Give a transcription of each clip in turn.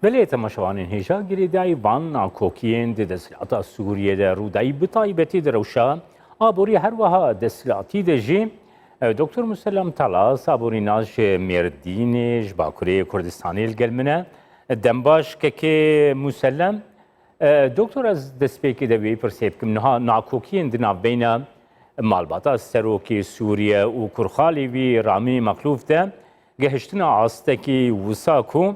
بله تماشاوان هێژا گرێدای وان ناکۆکیên di desthilata Sûriyê de rûdayî bi taybetî di rewşa aborî her wiha desthilati de jî Dr. Musellam Talas aborîna ji Mêrdînê ji Bakurê Kurdistanê li gel min e. Dembaş kekê Musellam Doktor ez destpêkê de wê pirsê bikim niha nakokiyên di navbeyna malbata serokê Sûriye û kurxalê wî Ramî Mexlûf de gihiştina astekî wisa ku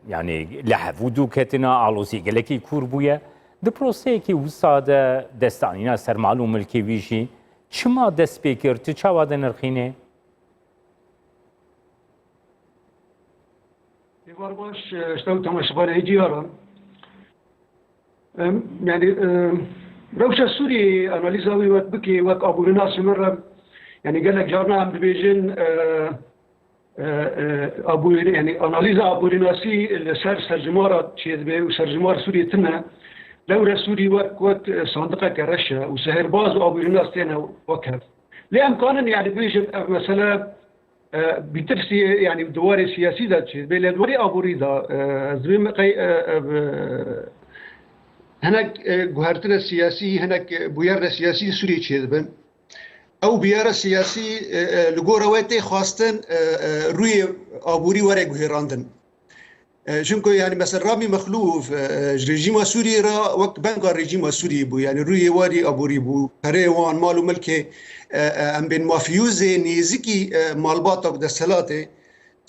yani lehevûdû ketina alozî gelekî kûr bûye di proseyekî wisa de destanîna sermal û milkê wî jî çima dest pê kir tu çawa de nirxînê? Var baş işte temaşavari heciyaran yani rewşa Sûriyê analiza wî wek bikê wek abûrîna simirre yani gelek carna em dibêjin yani analiza abûrînasî li ser serjimara çêdibe û serjimar Sûriyê tune lewre Sûrî wek sandiqeke reş e û sehirbaz û abûrînas têne wek hev. Lê em kanin yani bêjin ev mesele بتفسي يعني دواري سياسي ذات شيء بين دواري أبوري ذا زميم قي هناك جهرتنا السياسي هناك بيار سياسي سوري شيء بن أو بيار سياسي لجورواتي خاصة روي أبوري ورا جهراندن شنكو يعني مثلا رامي مخلوف رجيم سوري را وقت بنقى رجيم سوري بو يعني روي واري أبوري بو هريوان مالو ملكي ام بين مافيوزي نيزكي مالباتا بدسلاته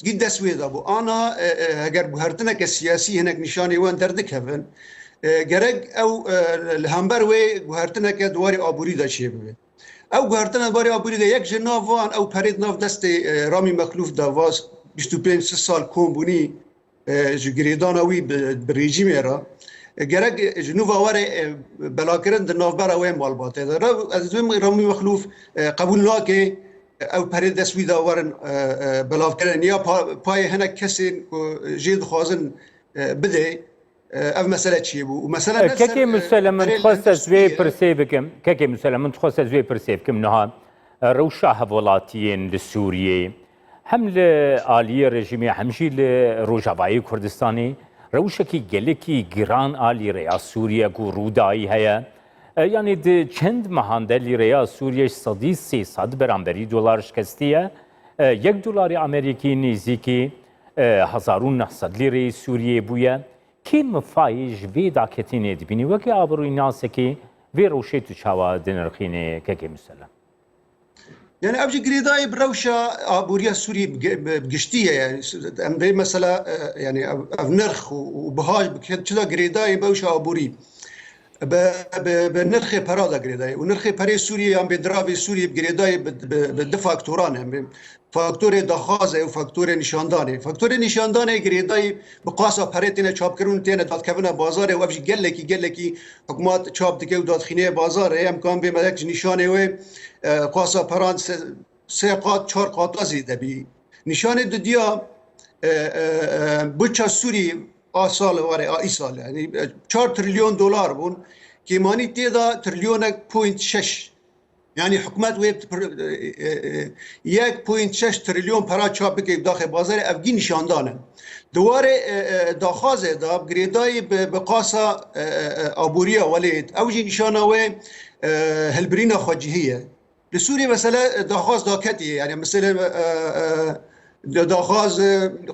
جد دسوي دابو انا اگر بهرتنا كسياسي هناك نشاني وان دردك هفن جرج او الهامبر وي بهرتنا كدواري ابوري دا شيبه او بهرتنا دواري ابوري دا يك جنافان او بريد ناف دست رامي مخلوف دا واس 25 سال كومبوني جريدانا وي بالريجيم را gerek Cenova were belakirin di navbera wê malbatê de ez dibim Ramî Mexlûf qebûl nake ew perê dest wî da werin belavkirin ya payê hinek kesên ku jê dixwazin bide ev mesele çi bû mesele kekê Musellam min dixwast ez wê pirsê bikim kekê Musellam min dixwast ez wê pirsê bikim niha rewşa hevwelatiyên li Sûriyê hem li aliyê rejimê hem jî li Rojavayê Kurdistanê روشکی گلکی گران آلی ریا سوریه کو رودایی هیا یعنی د چند مهندلی ریا سوریه صدی 300 برابری دلار شکستیه $1 امریکی نزدیکی 1900 لیره سوریه بویه کی مفایج وی داکتینه دبینی وکی آبروی ناسکی وی روشه تو چاوا دنرخینه که مسلم يعني أبجي قريداي بروشة أبوريا سوري بقشتية يعني أم بي مثلا يعني بنرخ وبهاج كذا قريداي بوشة أبوري بنرخ برادا قريداي ونرخ بري سوريا أم بدرافي سوري بقريداي بدفاكتوران يعني فاكتور دخازه وفاكتور نشاندانه فاكتور نشاندانه قريداي بقاسا بريتنا چاپ کرون تينا داد كفنا بازار وابجي گلكي حكومات چاپ دكه وداد خينه بازار امكان به مدك نشانه و قاسا پران سه قات چهار قات زيده بي نشانه دديا بچا سوري آسال واره آیسال يعني 4 تریلیون دلار بون که مانی تیدا تریلیون 0.6 يعني حكومات ويب 1.6 تريليون برا چاپ که داخل بازار افغی نشاندانه دواره داخازه دا گریدای بقاسا ابوریا ولید اوجی نشانه و هلبرینا خواجهیه لسوري مثلا داخاز داكتي يعني مثلا داخاز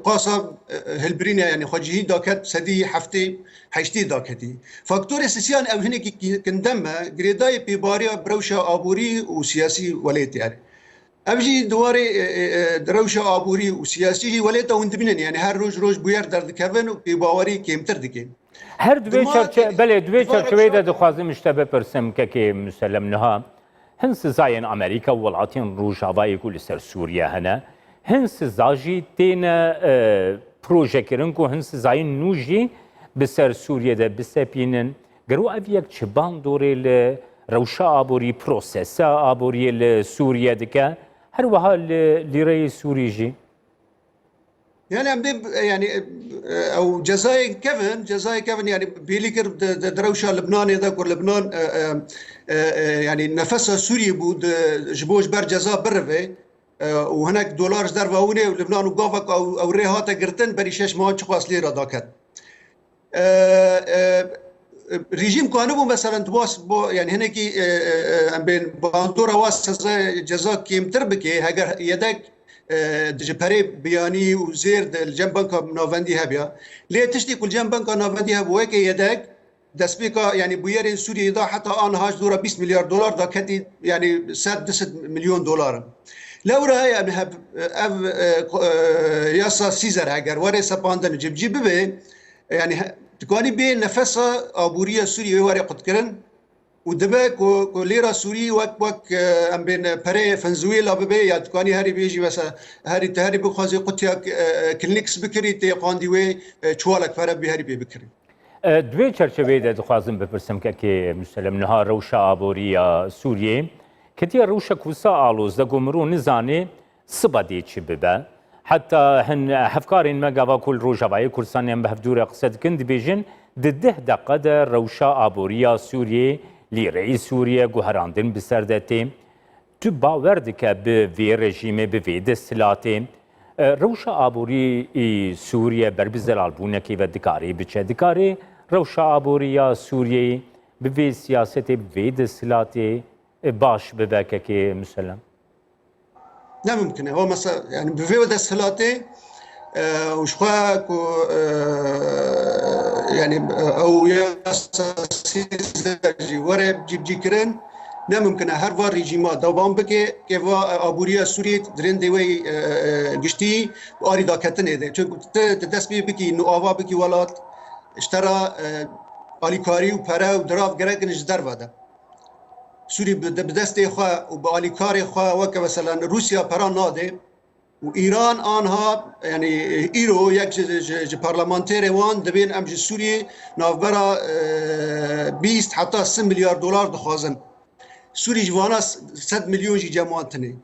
قاسا هلبرينا يعني خواجهي داكت سدي حفتي حشتي داكتي فاكتور اساسيان او هناك كندمه جريداي بباريا بروشا ابوري وسياسي وليت يعني ابجي دواري دروشا ابوري وسياسي وليت وندبنن يعني هر روج بوير درد كفن بباوري كيمتر دكين هر دوی چرچه بله دوی چرچوی ده دخوازم اشتبه پرسم که مسلم نها هن سزاين امريكا والعاطين روجافاي كل سر سوريا هنا هن سزاجي تينا بروجيكرنكو هن سزاين نوجي بسر سوريا ده بسبينن قرو افيك چبان دوري ل روشا ابوري بروسيسا ابوري لسوريا دكا هر وها لري سوريجي يعني يعني او جزائر كيفن يعني بيليكر دروشا لبنان اذا كور لبنان يعني نفسها سوريا بود جبوش بر جزاء برفي وهناك دولار درواونه ولبنان وقافك او ريهاتا قرتن بري 6 ماه چخواس ليره داكت رژیم کانو مثلا تواس بو يعني هناكي بين باندورا واس جزا کمتر بکه اگر یدک جبهه بیانی و زیر الجنب بنك نوفندي هبيا ليه تشتي كل جنب بنك نوفندي هبوا كي يدك دسبيكا يعني بويرين سوريا دا حتى ان هاش دورا 20 مليار دولار دا كتي يعني 6 مليون دولار لو راي يعني ياسا سيزر اگر وري سباندن جيب به يعني تكوني بين نفسها ابوريه سوريا وري قد كرن ودبك وليرا سوري وك ام بين بري فنزويلا ببي يا تكوني هاري بيجي بس هاري بخوازي قطيا كلينكس بكري تي قاندي وي چوالك فرا بهاري بكري دوی چرچوی ده دخوازم بپرسم که مسلم نها روشا آبوریا سوریه کتی روشا کوسا آلوز ده گمرو نزانه سبادی چی ببه حتی هن هفکارین مگاوا کل روژاوای کرسانیم به هفدور قصد کند بیجن ده دقیقه ده روشا آبوریا سوریه لی رئیس سوریه گوهراندن بسردتی تو باور دکه به وی رژیم به وی دستلاتی روشا آبوری سوریه بربزلال بونه که و دکاری بچه دکاری روشا آبوریا سوریه به وی سیاست به وی دستلاتی باش ببکه که مسلم لا ممكن هو مثلا يعني بفيو دسلاته وشخوا يعني او ياساسي ورا جي كرن لا ممكن هر فار ريجيما دوام بكي كيفا ابوريا سوري درين ديوي گشتي اري داكتن ايده تدسبي بكي نو اوا بكي ولات اشترى اليكاري وبرا ودراف گرگنش درواده سوري بدست خوا وباليكاري خوا وك مثلا روسيا برا ناده وإيران آنها يعني إيرو يك برلمانتيري وان دبين أمج سوري نافبرا 20 حتى 6 مليار دولار دخوازن سوري جوانا 100 مليون جي جماعتني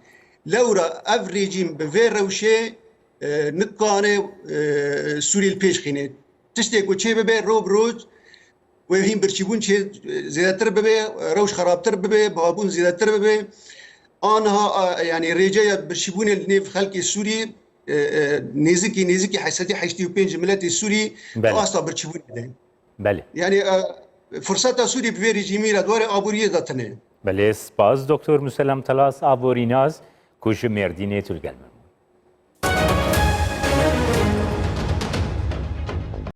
لورا اف ريجيم بفير روشي نقانه سوري البيش خيني تشتيك وچه ببه روب روز و هیم برچیبون چه زیادتر ببه روش خرابتر ببه بابون زیادتر ببه آنها يعني رجاء برشيبون النيف خلق السوري نيزكي حساتي 85 ملت السوري اصلا برشيبون بله يعني فرصة سوري بفي ريجيمي لدوار ابوريه داتنه بله سپاس دکتر مسلم تلاس آبوریناز کش مردینه تلگلم